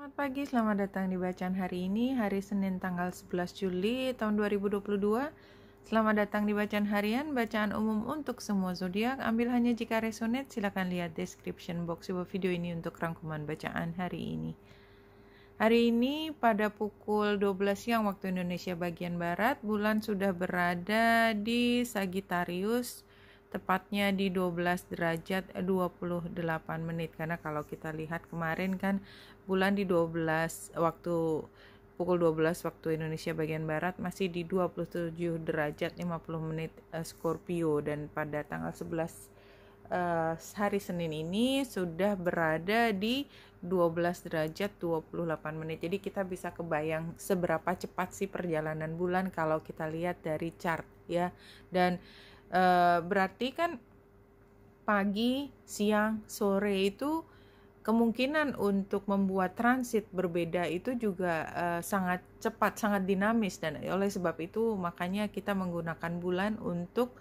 Selamat pagi, selamat datang di bacaan hari ini, hari Senin tanggal 11 Juli tahun 2022. Selamat datang di bacaan harian, bacaan umum untuk semua zodiak. Ambil hanya jika resonate, silakan lihat description box sebuah video ini untuk rangkuman bacaan hari ini. Hari ini pada pukul 12 siang waktu Indonesia bagian Barat, bulan sudah berada di Sagittarius, tepatnya di 12 derajat 28 menit. Karena kalau kita lihat kemarin kan bulan di 12 waktu pukul 12 waktu Indonesia bagian Barat masih di 27 derajat 50 menit Scorpio, dan pada tanggal 11 hari Senin ini sudah berada di 12 derajat 28 menit. Jadi kita bisa kebayang seberapa cepat sih perjalanan bulan kalau kita lihat dari chart ya. Dan berarti kan pagi, siang, sore itu kemungkinan untuk membuat transit berbeda itu juga sangat cepat, sangat dinamis, dan oleh sebab itu makanya kita menggunakan bulan untuk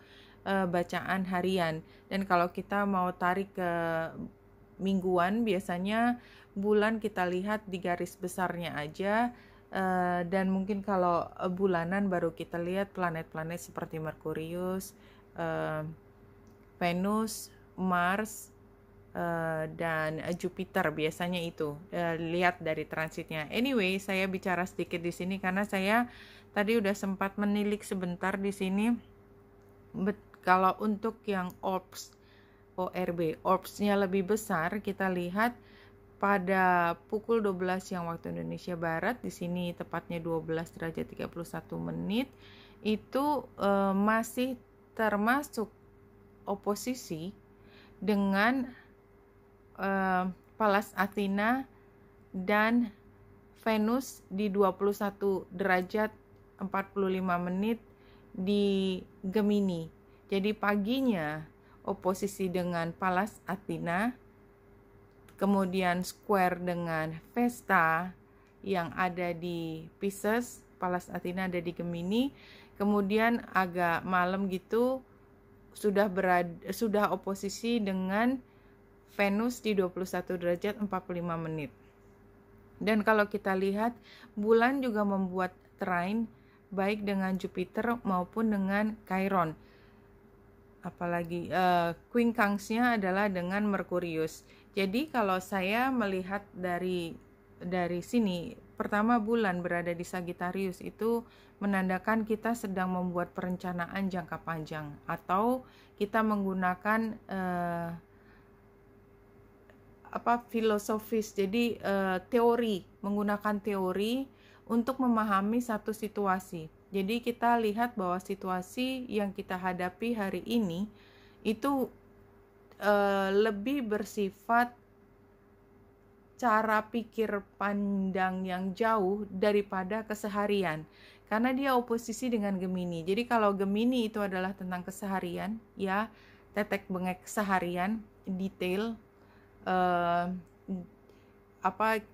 bacaan harian. Dan kalau kita mau tarik ke mingguan, biasanya bulan kita lihat di garis besarnya aja, dan mungkin kalau bulanan baru kita lihat planet-planet seperti Merkurius, Venus, Mars, dan Jupiter, biasanya itu lihat dari transitnya. Anyway, saya bicara sedikit di sini karena saya tadi udah sempat menilik sebentar di sini. Kalau untuk yang orbsnya lebih besar, kita lihat pada pukul 12 siang waktu Indonesia Barat, di sini tepatnya 12 derajat 31 menit, itu masih termasuk oposisi dengan Pallas Athena dan Venus di 21 derajat 45 menit di Gemini. Jadi paginya oposisi dengan Pallas Athena, kemudian square dengan Vesta yang ada di Pisces, Pallas Athena ada di Gemini, kemudian agak malam gitu sudah oposisi dengan Venus di 21 derajat 45 menit. Dan kalau kita lihat, bulan juga membuat trine baik dengan Jupiter maupun dengan Chiron. Apalagi quincunxnya adalah dengan Merkurius. Jadi kalau saya melihat dari sini, pertama bulan berada di Sagittarius itu menandakan kita sedang membuat perencanaan jangka panjang, atau kita menggunakan filosofis, jadi menggunakan teori untuk memahami satu situasi. Jadi kita lihat bahwa situasi yang kita hadapi hari ini itu lebih bersifat cara pikir pandang yang jauh daripada keseharian, karena dia oposisi dengan Gemini. Jadi kalau Gemini itu adalah tentang keseharian, ya, tetek bengek keseharian, detail,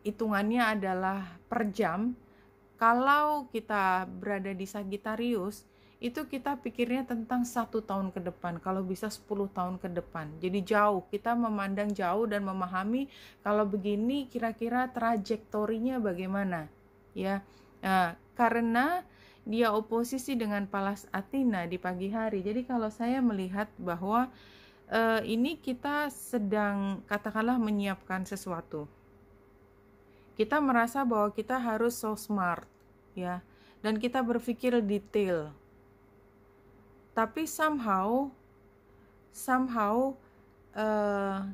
hitungannya adalah per jam. Kalau kita berada di Sagittarius, itu kita pikirnya tentang 1 tahun ke depan, kalau bisa 10 tahun ke depan. Jadi jauh, kita memandang jauh dan memahami kalau begini kira-kira trajektorinya bagaimana, ya. Karena dia oposisi dengan Pallas Athena di pagi hari. Jadi kalau saya melihat bahwa ini kita sedang katakanlah menyiapkan sesuatu. Kita merasa bahwa kita harus so smart, ya, dan kita berpikir detail. Tapi somehow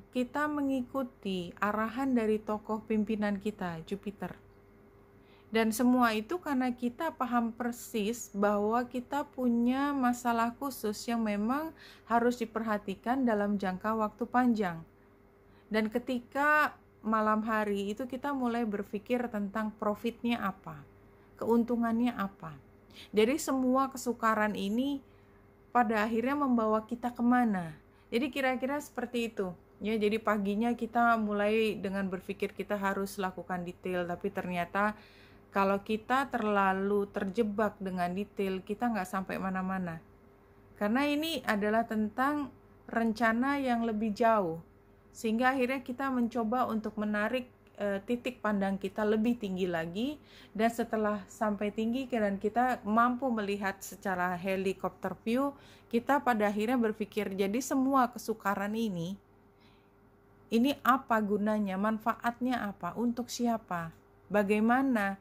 kita mengikuti arahan dari tokoh pimpinan kita, Jupiter. Dan semua itu karena kita paham persis bahwa kita punya masalah khusus yang memang harus diperhatikan dalam jangka waktu panjang. Dan ketika malam hari itu kita mulai berpikir tentang profitnya apa, keuntungannya apa. Jadi semua kesukaran ini pada akhirnya membawa kita kemana. Jadi kira-kira seperti itu. Ya, jadi paginya kita mulai dengan berpikir kita harus lakukan detail, tapi ternyata kalau kita terlalu terjebak dengan detail, kita nggak sampai mana-mana. Karena ini adalah tentang rencana yang lebih jauh. Sehingga akhirnya kita mencoba untuk menarik titik pandang kita lebih tinggi lagi, dan setelah sampai tinggi dan kita mampu melihat secara helikopter view, kita pada akhirnya berpikir, jadi semua kesukaran ini apa gunanya, manfaatnya apa, untuk siapa, bagaimana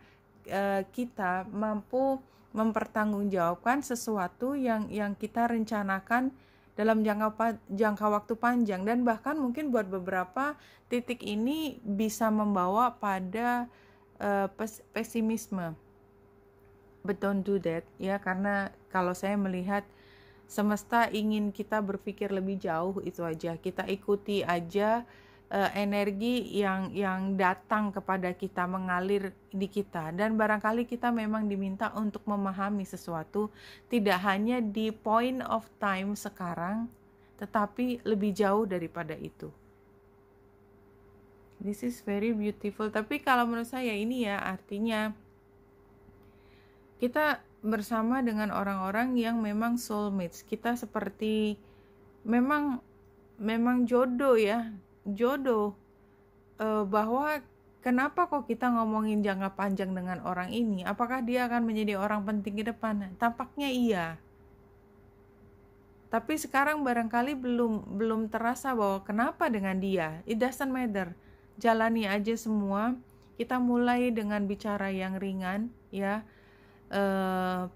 kita mampu mempertanggungjawabkan sesuatu yang kita rencanakan dalam jangka waktu panjang. Dan bahkan mungkin buat beberapa titik ini bisa membawa pada pesimisme. But don't do that ya, karena kalau saya melihat semesta ingin kita berpikir lebih jauh, itu aja. Kita ikuti aja energi yang datang kepada kita, mengalir di kita. Dan barangkali kita memang diminta untuk memahami sesuatu, tidak hanya di point of time sekarang, tetapi lebih jauh daripada itu. This is very beautiful. Tapi kalau menurut saya ini ya, artinya kita bersama dengan orang-orang yang memang soulmates. Kita seperti memang jodoh ya, jodoh. Bahwa kenapa kok kita ngomongin jangka panjang dengan orang ini? Apakah dia akan menjadi orang penting ke depan? Tampaknya iya. Tapi sekarang barangkali belum terasa bahwa kenapa dengan dia. It doesn't matter. Jalani aja semua. Kita mulai dengan bicara yang ringan ya.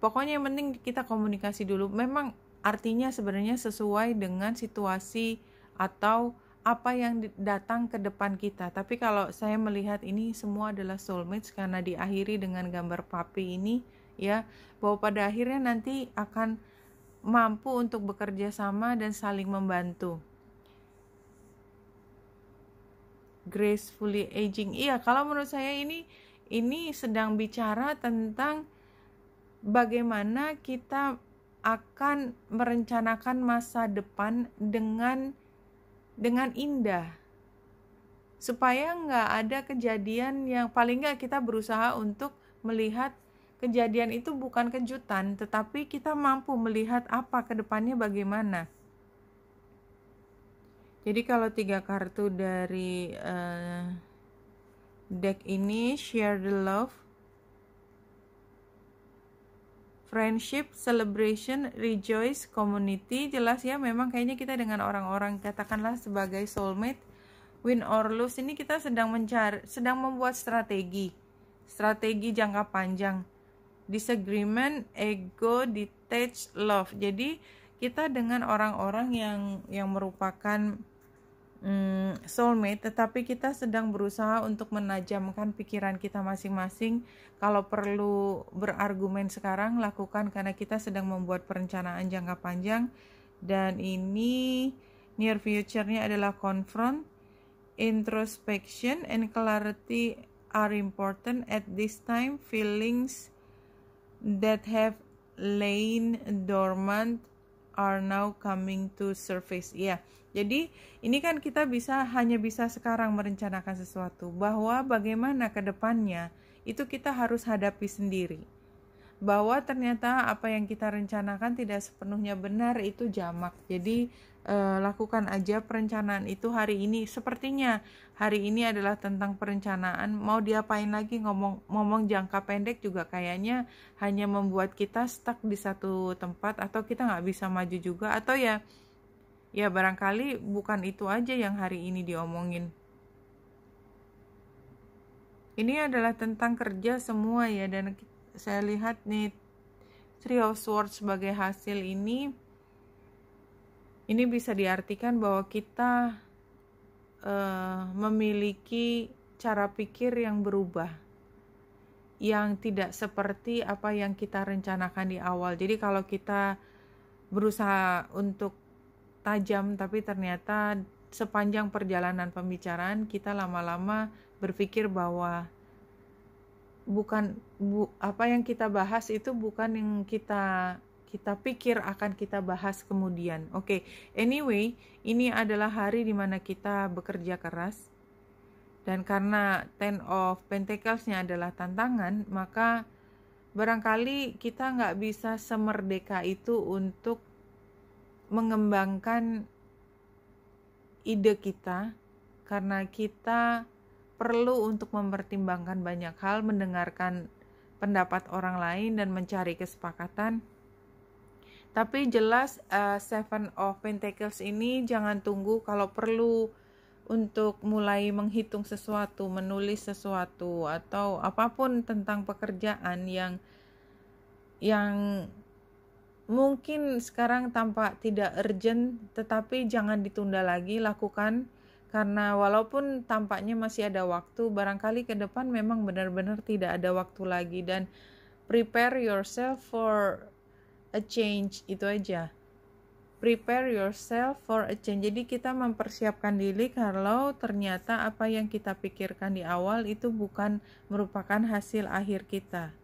Pokoknya yang penting kita komunikasi dulu. Memang artinya sebenarnya sesuai dengan situasi atau apa yang datang ke depan kita. Tapi kalau saya melihat ini semua adalah soulmates, karena diakhiri dengan gambar papi ini ya, bahwa pada akhirnya nanti akan mampu untuk bekerja sama dan saling membantu. Gracefully aging. Iya, kalau menurut saya ini sedang bicara tentang bagaimana kita akan merencanakan masa depan dengan indah, supaya nggak ada kejadian yang, paling nggak kita berusaha untuk melihat kejadian itu bukan kejutan, tetapi kita mampu melihat apa ke depannya bagaimana. Jadi kalau 3 kartu dari deck ini, share the love, friendship, celebration, rejoice, community, jelas ya, memang kayaknya kita dengan orang-orang katakanlah sebagai soulmate, win or lose, ini kita sedang membuat strategi jangka panjang. Disagreement, ego, detached, love. Jadi kita dengan orang-orang yang merupakan soulmate, tetapi kita sedang berusaha untuk menajamkan pikiran kita masing-masing. Kalau perlu berargumen sekarang, lakukan, karena kita sedang membuat perencanaan jangka panjang. Dan ini near future-nya adalah confront, introspection, and clarity are important at this time. Feelings that have lain dormant are now coming to surface. Ya, jadi ini kan kita hanya bisa sekarang merencanakan sesuatu, bahwa bagaimana ke depannya itu kita harus hadapi sendiri. Bahwa ternyata apa yang kita rencanakan tidak sepenuhnya benar, itu jamak. Jadi lakukan aja perencanaan itu hari ini. Sepertinya hari ini adalah tentang perencanaan. Mau diapain lagi, ngomong jangka pendek juga kayaknya hanya membuat kita stuck di satu tempat, atau kita nggak bisa maju juga, atau ya barangkali bukan itu aja yang hari ini diomongin. Ini adalah tentang kerja semua ya, dan saya lihat nih Three of Swords sebagai hasil ini bisa diartikan bahwa kita memiliki cara pikir yang berubah, yang tidak seperti apa yang kita rencanakan di awal. Jadi kalau kita berusaha untuk tajam, tapi ternyata sepanjang perjalanan pembicaraan kita lama-lama berpikir bahwa apa yang kita bahas itu bukan yang kita pikir akan kita bahas kemudian. Oke, anyway, ini adalah hari dimana kita bekerja keras, dan karena Ten of Pentacles-nya adalah tantangan, maka barangkali kita nggak bisa semerdeka itu untuk mengembangkan ide kita, karena kita perlu untuk mempertimbangkan banyak hal, mendengarkan pendapat orang lain dan mencari kesepakatan. Tapi jelas Seven of Pentacles ini jangan tunggu kalau perlu untuk mulai menghitung sesuatu, menulis sesuatu, atau apapun tentang pekerjaan yang mungkin sekarang tampak tidak urgent, tetapi jangan ditunda lagi, lakukan. Karena walaupun tampaknya masih ada waktu, barangkali ke depan memang benar-benar tidak ada waktu lagi. Dan prepare yourself for a change, itu aja. Prepare yourself for a change. Jadi kita mempersiapkan diri kalau ternyata apa yang kita pikirkan di awal itu bukan merupakan hasil akhir kita.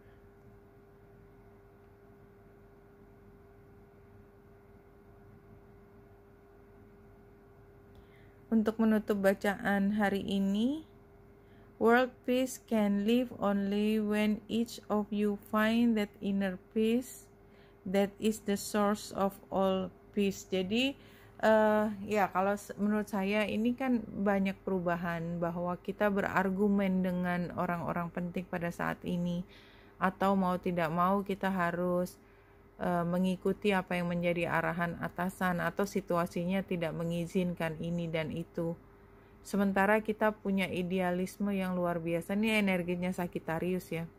Untuk menutup bacaan hari ini, world peace can live only when each of you find that inner peace that is the source of all peace. Jadi ya kalau menurut saya ini kan banyak perubahan, bahwa kita berargumen dengan orang-orang penting pada saat ini, atau mau tidak mau kita harus mengikuti apa yang menjadi arahan atasan, atau situasinya tidak mengizinkan ini dan itu. Sementara kita punya idealisme yang luar biasa. Ini energinya Sagittarius ya.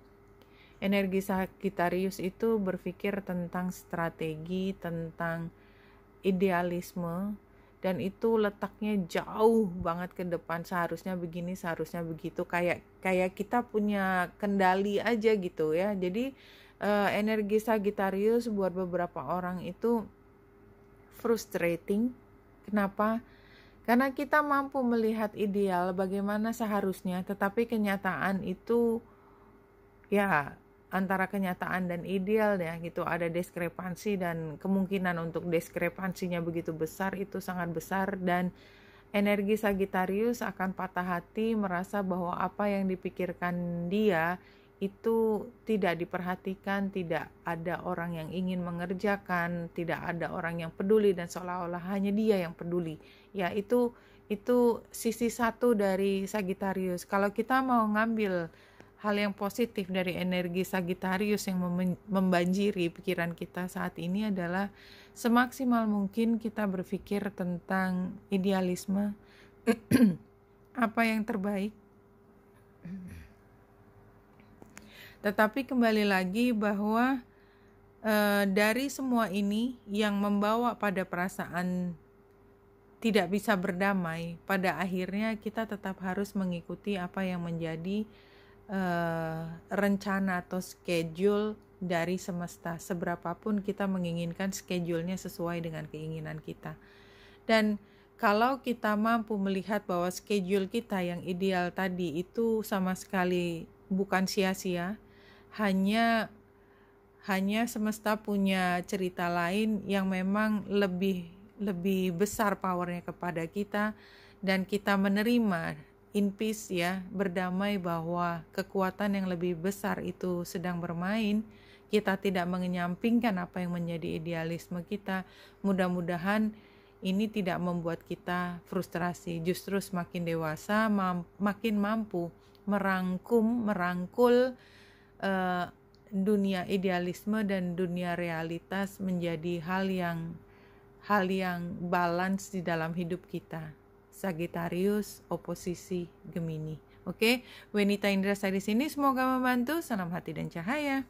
Energi Sagittarius itu berpikir tentang strategi, tentang idealisme, dan itu letaknya jauh banget ke depan. Seharusnya begini, seharusnya begitu. Kayak kita punya kendali aja gitu ya. Jadi energi Sagittarius buat beberapa orang itu frustrating. Kenapa? Karena kita mampu melihat ideal bagaimana seharusnya, tetapi kenyataan itu ya antara kenyataan dan ideal ya gitu, ada diskrepansi, dan kemungkinan untuk diskrepansinya begitu besar, itu sangat besar. Dan energi Sagittarius akan patah hati, merasa bahwa apa yang dipikirkan dia itu tidak diperhatikan, tidak ada orang yang ingin mengerjakan, tidak ada orang yang peduli, dan seolah-olah hanya dia yang peduli. Ya itu sisi satu dari Sagittarius. Kalau kita mau ngambil hal yang positif dari energi Sagittarius yang membanjiri pikiran kita saat ini adalah semaksimal mungkin kita berpikir tentang idealisme, apa yang terbaik. Tetapi kembali lagi bahwa dari semua ini yang membawa pada perasaan tidak bisa berdamai, pada akhirnya kita tetap harus mengikuti apa yang menjadi rencana atau schedule dari semesta. Seberapapun kita menginginkan schedule-nya sesuai dengan keinginan kita. Dan kalau kita mampu melihat bahwa schedule kita yang ideal tadi itu sama sekali bukan sia-sia, hanya semesta punya cerita lain yang memang lebih besar powernya kepada kita, dan kita menerima in peace ya, berdamai bahwa kekuatan yang lebih besar itu sedang bermain. Kita tidak mengenyampingkan apa yang menjadi idealisme kita. Mudah-mudahan ini tidak membuat kita frustrasi, justru semakin dewasa makin mampu merangkul dunia idealisme dan dunia realitas menjadi hal yang balance di dalam hidup kita. Sagittarius oposisi Gemini. Oke, Wenita Indrasari di sini, semoga membantu. Salam hati dan cahaya.